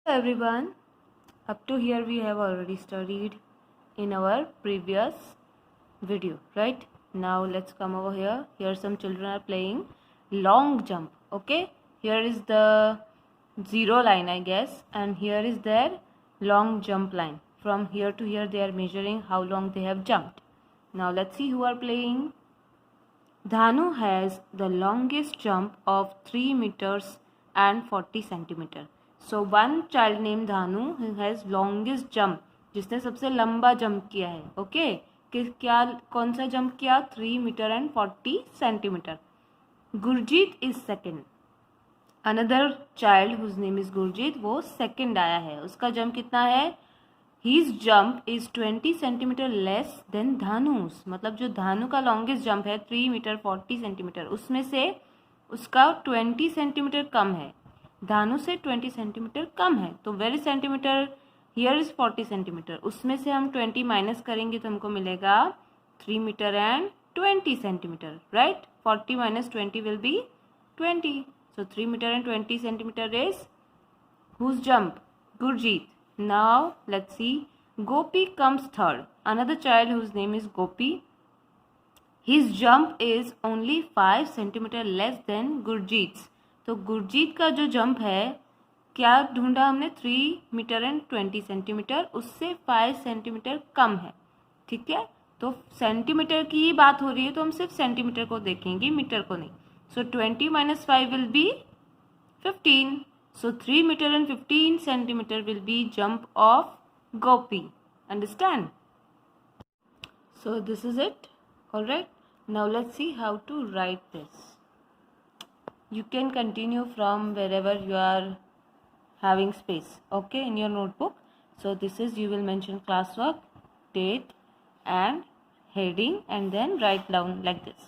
Everyone, up to here we have already studied in our previous video, right? Now let's come over here. Here some children are playing long jump. Okay, here is the zero line, I guess, and here is their long jump line. From here to here they are measuring how long they have jumped. Now let's see who are playing. Dhanu has the longest jump of 3 meters and 40 centimeter. So one child named Dhanu who has longest jump, जिसने सबसे लंबा jump किया है. Okay, क्या कौन सा jump किया? 3 metre and 40 centimetre. Gurjeet is second. Another child whose name is Gurjeet, वो सेकेंड आया है. उसका जंप कितना है? His jump is 20 centimetre less than Dhanu's. मतलब जो धानु का लॉन्गेस्ट जंप है 3 मीटर 40 सेंटीमीटर, उसमें से उसका 20 सेंटीमीटर कम है. धानु से 20 सेंटीमीटर कम है. तो very centimetre here is 40 centimetre. उसमें से हम 20 माइनस करेंगे तो हमको मिलेगा 3 metre and 20 centimetre. Right? 40 minus 20 will be 20. So 3 meter and 20 centimeter is whose jump? Gurjeet. Now let's see. Gopi comes third. Another child whose name is Gopi. His jump is only 5 centimeter less than Gurjeet's. तो गुरजीत का जो jump है, क्या ढूंढा हमने? 3 metre and 20 centimetre, उससे 5 centimetre कम है. ठीक है, तो सेंटीमीटर की ही बात हो रही है तो हम सिर्फ सेंटीमीटर को देखेंगे, मीटर को नहीं. So 20 minus 5 will be 15. So 3 meter and 15 centimeter will be jump of Gopi. Understand? So this is it. Alright. Now let's see how to write this. You can continue from wherever you are having space. Okay, in your notebook. So this is, you will mention classwork, date and heading and then write down like this.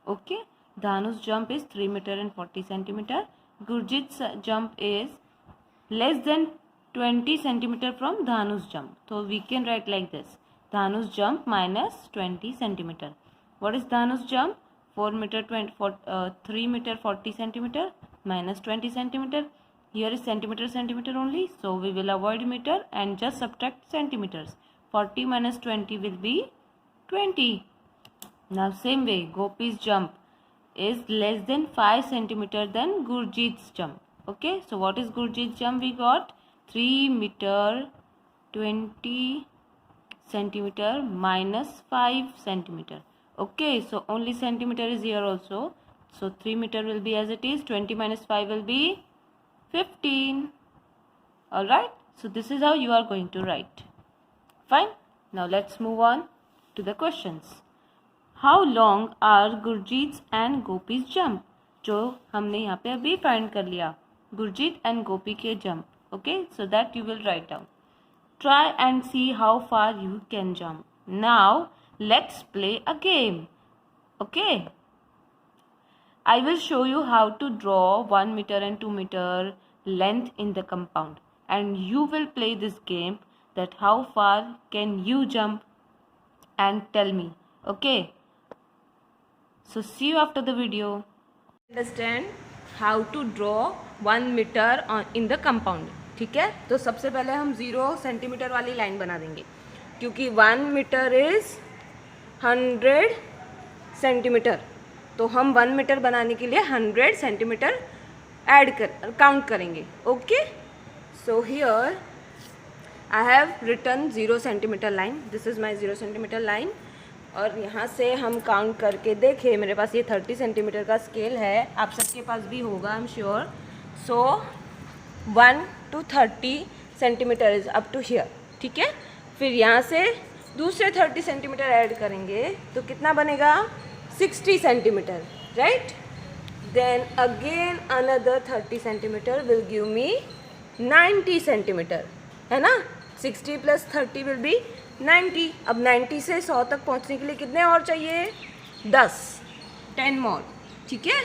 Okay. Dhanu's jump is 3 meter and 40 centimeter. Gurjit's jump is less than 20 centimeter from Dhanu's jump. So we can write like this. Dhanu's jump minus 20 centimeter. What is Dhanu's jump? 3 meter 40 centimeter minus 20 centimeter. Here is centimeter only. So we will avoid meter and just subtract centimeters. 40 minus 20 will be 20. Now same way, Gopi's jump is less than 5 centimeter than Gurjeet's jump. Okay, so what is Gurjeet's jump? We got 3 meter 20 centimeter minus 5 centimeter. Okay, so only centimeter is here also. So 3 meter will be as it is. 20 minus 5 will be 15. Alright, so this is how you are going to write. Fine. Now let's move on to the questions. How long are Gurjeet's and Gopi's jump? जो हमने यहाँ पे अभी find कर लिया, Gurjeet and Gopi के jump. Okay, so that you will write down. Try and see how far you can jump. Now let's play a game. Okay, I will show you how to draw 1 metre and 2 metre length in the compound and you will play this game that how far can you jump and tell me. Okay, so see you after the video. Understand how to draw 1 meter in the compound. ठीक है, तो सबसे पहले हम 0 centimetre वाली line बना देंगे, क्योंकि 1 मीटर इज 100 सेंटीमीटर. तो हम 1 मीटर बनाने के लिए 100 सेंटीमीटर काउंट करेंगे. Okay, so here I have written 0 centimetre line. This is my 0 centimetre line. और यहाँ से हम काउंट करके देखें, मेरे पास ये 30 सेंटीमीटर का स्केल है, आप सबके पास भी होगा I am sure. So 1 to 30 centimetre is up to here. ठीक है, फिर यहाँ से दूसरे 30 सेंटीमीटर ऐड करेंगे तो कितना बनेगा? 60 centimetre. Right, then again another 30 centimetre will give me 90 centimetre. है ना, 60 प्लस 30 विल बी 90. अब 90 से 100 तक पहुंचने के लिए कितने और चाहिए? 10 मोर. ठीक है,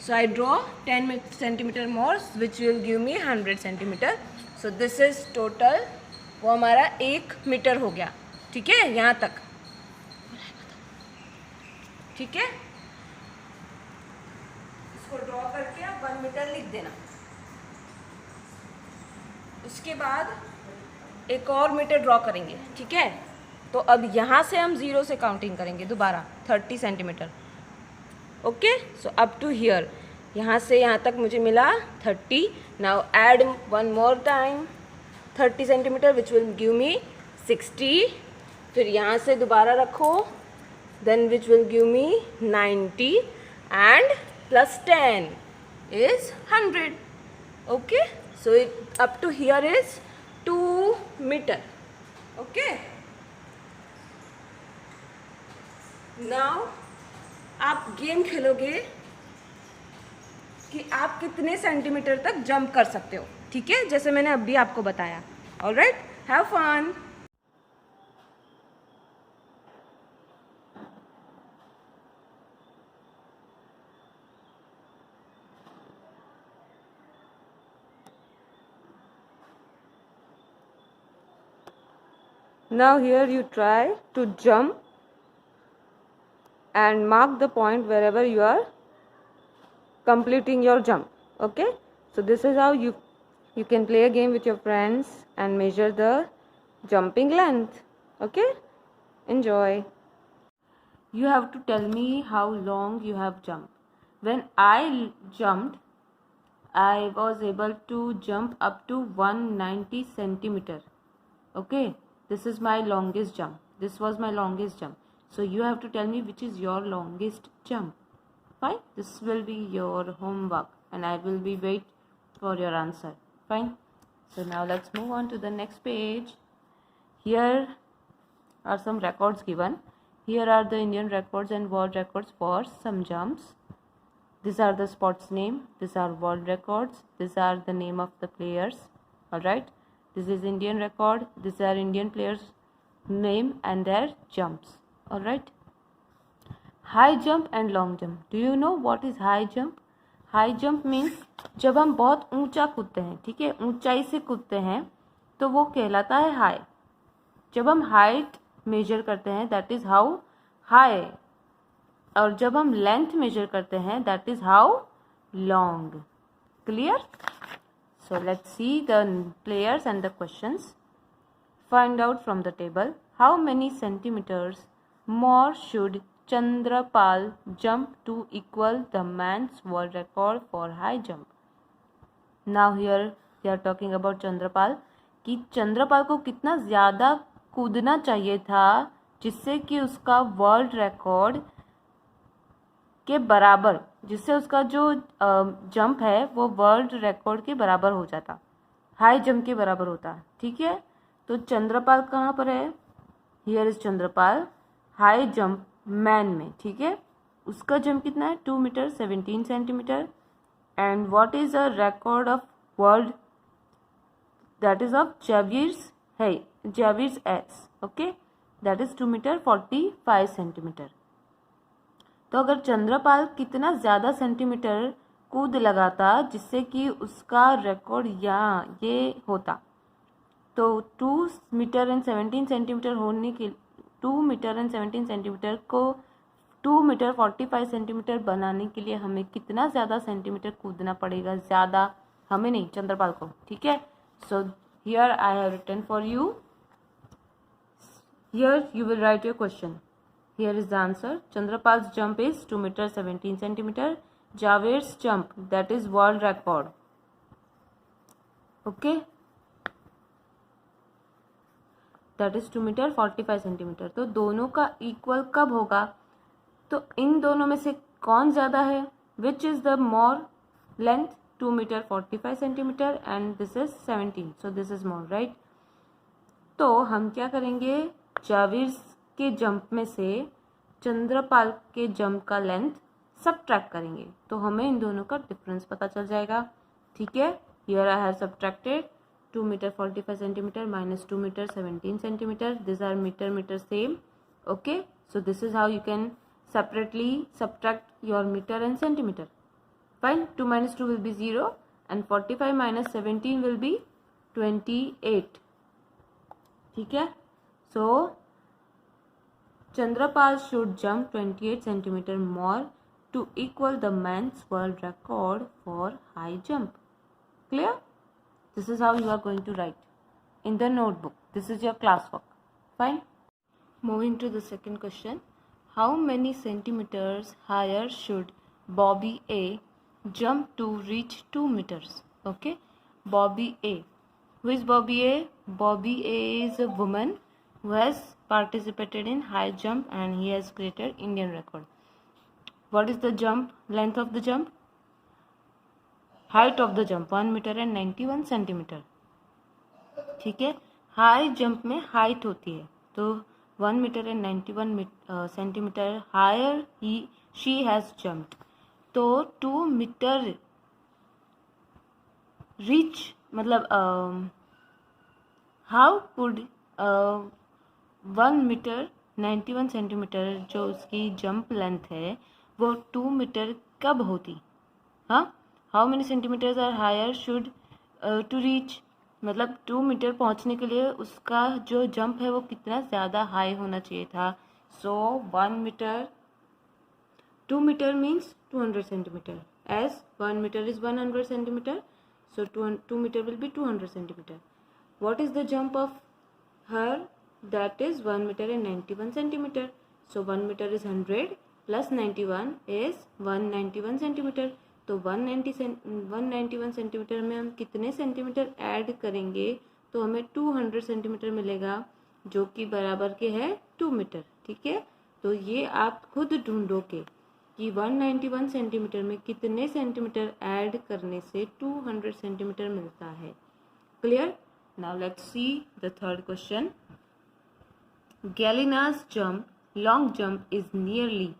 so I draw 10 centimetre more which will give me 100 centimetre. So this is total, वो हमारा 1 मीटर हो गया. ठीक है, यहाँ तक. ठीक है, इसको ड्रॉ करके आप 1 मीटर लिख देना. उसके बाद एक और मीटर ड्रॉ करेंगे, ठीक है। तो अब यहाँ से हम 0 से काउंटिंग करेंगे दोबारा 30 centimetre. Okay, so up to here, यहाँ से यहाँ तक मुझे मिला 30। Now add one more time 30 centimetre which will give me 60। फिर यहाँ से दोबारा रखो, then which will give me 90 and plus 10 is 100. Okay, so it up to here is 2 meter. Okay, now आप गेम खेलोगे कि आप कितने सेंटीमीटर तक जंप कर सकते हो, ठीक है, जैसे मैंने अभी आपको बताया। Alright, have fun. Now here you try to jump and mark the point wherever you are completing your jump. Okay, so this is how you can play a game with your friends and measure the jumping length. Okay, enjoy. You have to tell me how long you have jumped. When I jumped, I was able to jump up to 190 centimeter. Okay, this is my longest jump. This was my longest jump. So you have to tell me which is your longest jump. Fine, this will be your homework and I will be wait for your answer. Fine, so now let's move on to the next page. Here are some records given. Here are the Indian records and world records for some jumps. These are the sports name, these are world records, these are the name of the players. Alright, this is Indian record, these are Indian players name and their jumps. Alright, high jump and long jump. Do you know what is high jump? High jump means जब हम बहुत ऊंचा कूदते हैं, ठीक है, ऊंचाई से कूदते हैं तो वो कहलाता है हाई। जब हम हाइट मेजर करते हैं दैट इज हाउ हाई, और जब हम लेंथ मेजर करते हैं that is how long. Clear? So let's see the players and the questions. Find out from the table how many centimetres more should Chandrapal jump to equal the man's world record for high jump. Now here they are talking about Chandrapal कि चंद्रपाल को कितना ज़्यादा कूदना चाहिए था जिससे कि उसका वर्ल्ड रिकॉर्ड के बराबर, जिससे उसका जो जंप है वो वर्ल्ड रिकॉर्ड के बराबर हो जाता, हाई जंप के बराबर होता। ठीक है, तो चंद्रपाल कहाँ पर है? Here is Chandrapal high jump man में। ठीक है, उसका जंप कितना है? 2 metre 17 centimetre. And what is a record of world? That is of Javier's है, Javier's S. Okay, that is 2 metre 45 centimetre. तो अगर चंद्रपाल कितना ज़्यादा सेंटीमीटर कूद लगाता जिससे कि उसका रिकॉर्ड यहाँ ये होता, तो 2 मीटर एंड 17 सेंटीमीटर होने के 2 मीटर एंड 17 सेंटीमीटर को 2 मीटर 45 सेंटीमीटर बनाने के लिए हमें कितना ज़्यादा सेंटीमीटर कूदना पड़ेगा? ज़्यादा हमें नहीं, चंद्रपाल को। ठीक है, so here I have written for you, here you will write your question. Here is the answer. Chandrapal's jump is 2 metre 17 centimetre. Javed's jump that is world record. Okay, that is 2 metre 45 centimetre. तो दोनों का equal कब होगा? तो इन दोनों में से कौन ज़्यादा है? Which is the more length? 2 metre 45 centimetre and this is 17, so this is more, right. तो हम क्या करेंगे? जावेद्स के जंप में से चंद्रपाल के जंप का लेंथ सबट्रैक्ट करेंगे तो हमें इन दोनों का डिफरेंस पता चल जाएगा। ठीक है, here I have subtracted 2 metre 45 centimetre minus 2 metre 17 centimetre. These are meter same. Okay, so this is how you can separately subtract your meter and centimeter. Fine, 2 minus 2 will be 0 and 45 minus 17 will be 28. ठीक है, so Chandrapal should jump 28 centimeter more to equal the man's world record for high jump. Clear? This is how you are going to write in the notebook. This is your classwork. Fine. Moving to the second question. How many centimeters higher should Bobby A jump to reach 2 meters? Okay. Bobby A. Who is Bobby A? Bobby A is a woman who has participated in high jump and he has created Indian record. What is the jump? Length of the jump? Height of the jump 1 meter and 91 centimetre. ठीक है. High jump में height होती है तो 1 metre and 91 centimetre higher she has jumped. तो 2 metre reach मतलब how could 1 metre 91 centimetre जो उसकी जंप लेंथ है वो 2 मीटर कब होती. हाँ, how many centimetres are higher should to reach मतलब 2 मीटर पहुंचने के लिए उसका जो जंप है वो कितना ज़्यादा हाई होना चाहिए था. So 1 metre 2 metre means 200 centimetre as 1 metre is 100 centimetre. So 2 metre will be 200 centimetre. What is the jump of her? That is 1 metre and 91 centimetre. So 1 metre is 100 plus 91 is 191 centimetre. तो 191 centimetre में हम कितने centimetre add करेंगे तो हमें 200 centimetre मिलेगा जो कि बराबर के है 2 मीटर. ठीक है. तो ये आप खुद ढूंढोगे कि 191 सेंटीमीटर में कितने सेंटीमीटर ऐड करने से 200 सेंटीमीटर मिलता है. Clear. Now let's see the third question. गैलिना's jump, long jump is nearly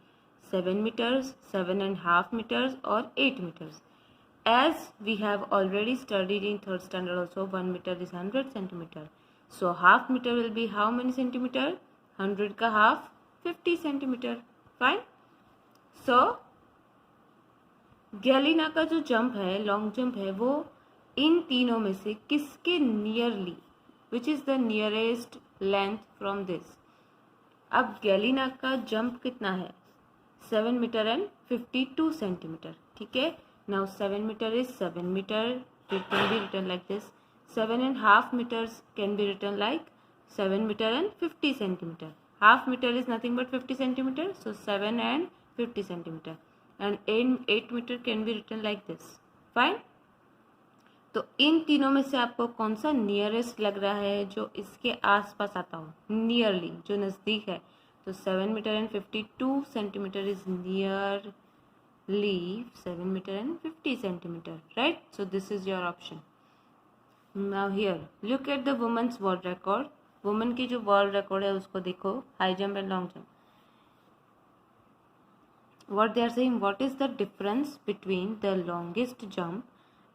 7 meters, 7.5 meters or 8 meters. As we have already studied in third standard also 1 meter is 100 centimeter. So half meter will be how many centimeter? 100 का half 50 centimeter. Fine. So Galina का जो jump है long jump है वो इन तीनों में से किसके nearly which is the nearest length from this. अब गैलिना का जंप कितना है 7 मीटर एंड 52 सेंटीमीटर. ठीक है. Now 7 metre is 7 metre. It can be written like this. 7.5 meters can be written like 7 meter and 50 centimeter. Half meter is nothing but 50 centimeter. So 7 and 50 centimeter. And 8 meter can be written like this. Fine. तो इन तीनों में से आपको कौन सा nearest लग रहा है जो इसके आसपास आता हो नियरली जो नज़दीक है. तो 7 metre and 52 centimetre is nearly 7 metre and 50 centimetre. Right. So this is your option. Now here look at the women's world record. Women की जो वर्ल्ड रिकॉर्ड है उसको देखो. High jump and long jump. what they are saying, what is the difference between the longest jump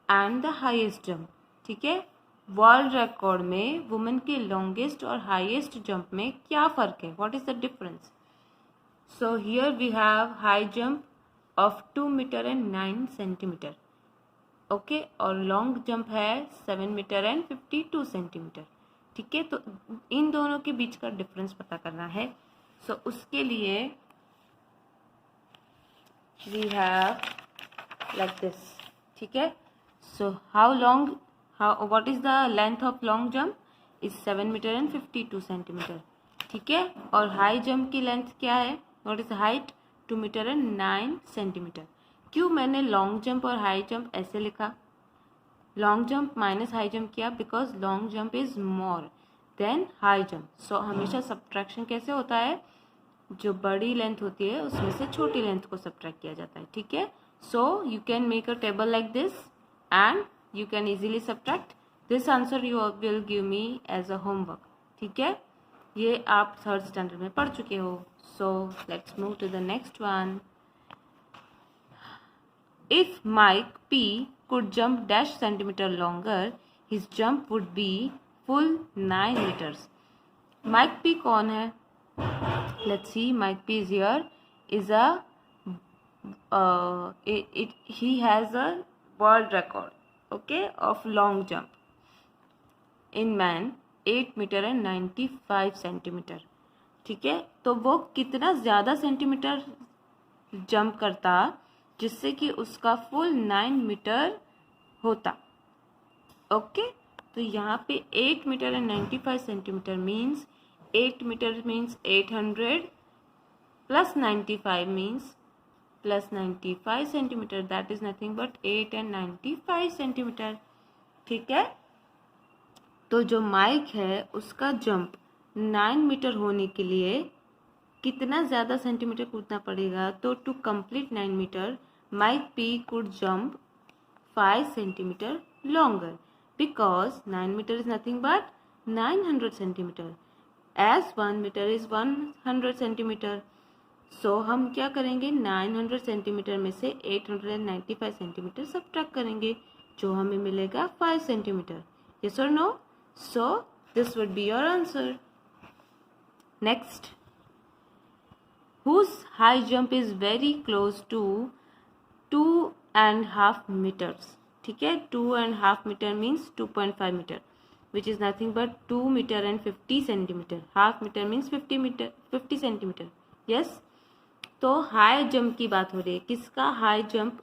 and the highest jump. ठीक है. World record में women के longest और हाईएस्ट जंप में क्या फ़र्क है. What is the difference. So here we have high jump of 2 metre and 9 centimetre. Okay. और लॉन्ग जंप है 7 मीटर एंड 52 सेंटीमीटर. ठीक है. तो इन दोनों के बीच का डिफरेंस पता करना है. सो उसके लिए वी हैव लाइक दिस. ठीक है. So how long what is the length of long jump is 7 meter and 52 centimeter. ठीक है. और हाई जंप की लेंथ क्या है. what is the height 2 meter and 9 centimeter. क्यों मैंने लॉन्ग जंप और हाई जंप ऐसे लिखा. Long jump minus high jump किया because long jump is more than high jump. So हमेशा सब्ट्रैक्शन कैसे होता है. जो बड़ी लेंथ होती है उसमें से छोटी लेंथ को सब्ट्रैक्ट किया जाता है. ठीक है. So you can make a table like this and you can easily subtract. this answer you will give me as a homework. ठीक है. ये आप थर्ड स्टैंडर्ड में पढ़ चुके हो. so let's move to the next one. if Mike P could jump dash centimeter longer his jump would be full 9 meters. Mike P कौन है. let's see. Mike P is here is a he has a world record okay of long jump in man 8 meter and 95 centimetre. ठीक है. तो वो कितना ज़्यादा centimetre jump करता जिससे कि उसका फुल 9 मीटर होता. ओके, तो यहाँ पे 8 metre and 95 centimetre means 8 metre means 800 plus 95 means plus 95 centimetre, that is nothing but 8 and 95 centimetre. ठीक है, तो जो माइक है उसका जंप 9 मीटर होने के लिए कितना ज़्यादा सेंटीमीटर कूदना पड़ेगा? तो to complete 9 metre Mike P could jump 5 centimetre longer because 9 meter is nothing but 900 centimeter as 1 meter is 100 centimeter। so हम क्या करेंगे, 900 सेंटीमीटर में से 895 सेंटीमीटर सब्ट्रैक्ट करेंगे, जो हमें मिलेगा 5 centimetre. yes or no? so this would be your answer। next, whose high jump is very close to 2.5 meters। ठीक है, 2.5 metre means 2.5 metre which is nothing but 2 metre and 50 centimetre. Half metre means 50 centimetre. Yes, तो high jump की बात हो रही है, किसका high jump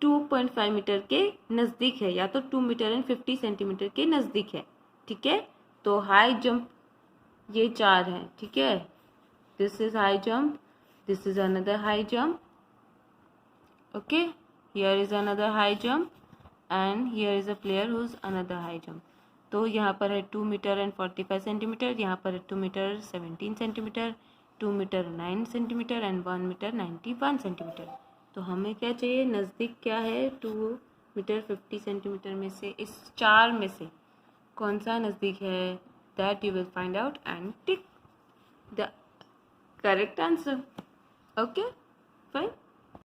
2.5 metre के नज़दीक है, या तो 2 मीटर एंड 50 सेंटीमीटर के नज़दीक है। ठीक है, तो हाई जंप ये 4 हैं। ठीक है, this is high jump, this is another high jump, okay, here is another high jump and here is a player who is another high jump. तो यहाँ पर है 2 मीटर एंड 45 सेंटीमीटर, यहाँ पर है 2 metre 17 centimetre, 2 metre 9 centimetre and 1 metre 91 centimetre. तो हमें क्या चाहिए, नज़दीक क्या है, 2 मीटर 50 सेंटीमीटर में से इस 4 में से कौन सा नज़दीक है, that you will find out and tick the correct answer. Okay fine.